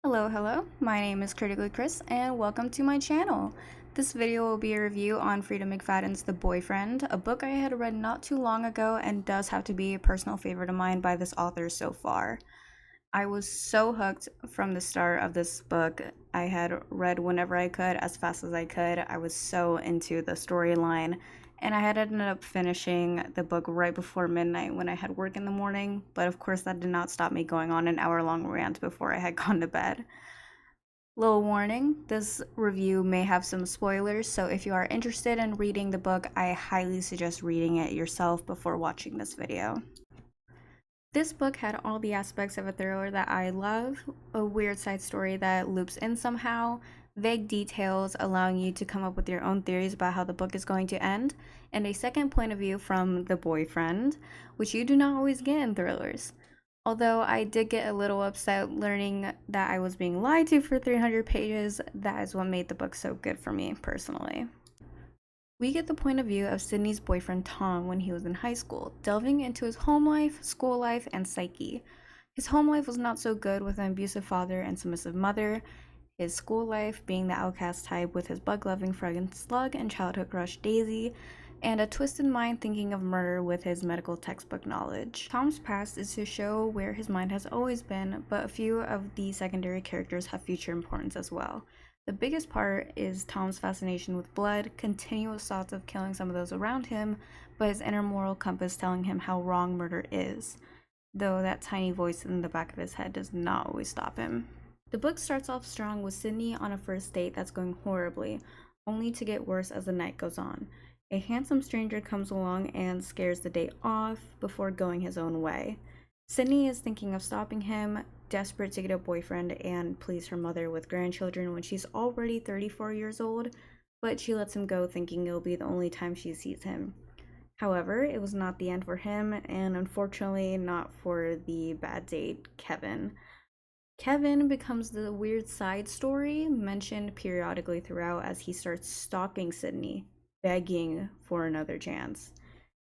Hello, my name is Critically Chris and welcome to my channel. This video will be a review on Freida McFadden's The Boyfriend, a book I had read not too long ago and does have to be a personal favorite of mine by this author so far. I was so hooked from the start of this book. I had read whenever I could, as fast as I could. I was so into the storyline, and I had ended up finishing the book right before midnight when I had work in the morning, but of course that did not stop me going on an hour-long rant before I had gone to bed. Little warning, this review may have some spoilers, so if you are interested in reading the book, I highly suggest reading it yourself before watching this video. This book had all the aspects of a thriller that I love, a weird side story that loops in somehow, vague details allowing you to come up with your own theories about how the book is going to end, and a second point of view from the boyfriend, which you do not always get in thrillers. Although I did get a little upset learning that I was being lied to for 300 pages, that is what made the book so good for me personally. We get the point of view of Sydney's boyfriend Tom when he was in high school, delving into his home life, school life, and psyche. His home life was not so good with an abusive father and submissive mother, his school life being the outcast type with his bug-loving friend Slug and childhood crush Daisy, and a twisted mind thinking of murder with his medical textbook knowledge. Tom's past is to show where his mind has always been, but a few of the secondary characters have future importance as well. The biggest part is Tom's fascination with blood, continuous thoughts of killing some of those around him, but his inner moral compass telling him how wrong murder is, though that tiny voice in the back of his head does not always stop him. The book starts off strong with Sydney on a first date that's going horribly, only to get worse as the night goes on. A handsome stranger comes along and scares the date off before going his own way. Sydney is thinking of stopping him, desperate to get a boyfriend and please her mother with grandchildren when she's already 34 years old, but she lets him go thinking it'll be the only time she sees him. However, it was not the end for him, and unfortunately not for the bad date, Kevin. Kevin becomes the weird side story mentioned periodically throughout as he starts stalking Sydney, begging for another chance.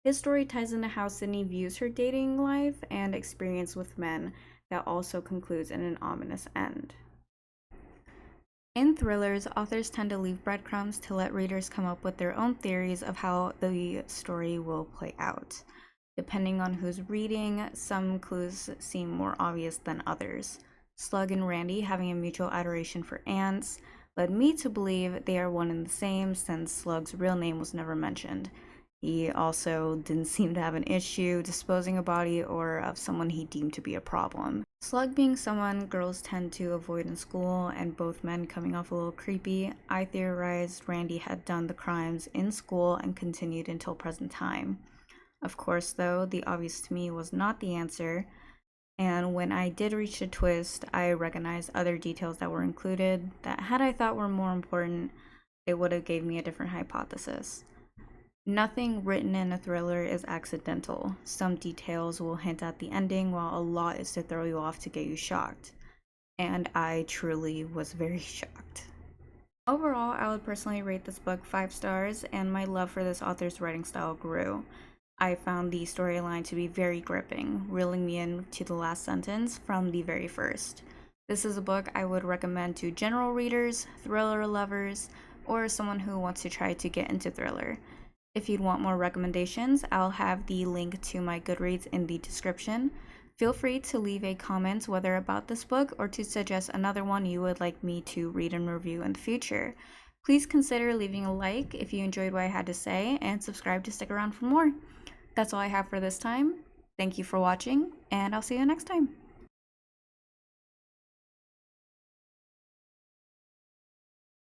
His story ties into how Sydney views her dating life and experience with men that also concludes in an ominous end. In thrillers, authors tend to leave breadcrumbs to let readers come up with their own theories of how the story will play out. Depending on who's reading, some clues seem more obvious than others. Slug and Randy having a mutual adoration for ants led me to believe they are one and the same since Slug's real name was never mentioned. He also didn't seem to have an issue disposing a body or of someone he deemed to be a problem. Slug being someone girls tend to avoid in school and both men coming off a little creepy, I theorized Randy had done the crimes in school and continued until present time. Of course, though, the obvious to me was not the answer, and when I did reach the twist, I recognized other details that were included that had I thought were more important, it would have gave me a different hypothesis. Nothing written in a thriller is accidental. Some details will hint at the ending, while a lot is to throw you off to get you shocked. And I truly was very shocked. Overall, I would personally rate this book 5 stars, and my love for this author's writing style grew. I found the storyline to be very gripping, reeling me in to the last sentence from the very first. This is a book I would recommend to general readers, thriller lovers, or someone who wants to try to get into thriller. If you'd want more recommendations, I'll have the link to my GoodReads in the description. Feel free to leave a comment whether about this book or to suggest another one you would like me to read and review in the future. Please consider leaving a like if you enjoyed what I had to say and subscribe to stick around for more. That's all I have for this time. Thank you for watching, and I'll see you next time.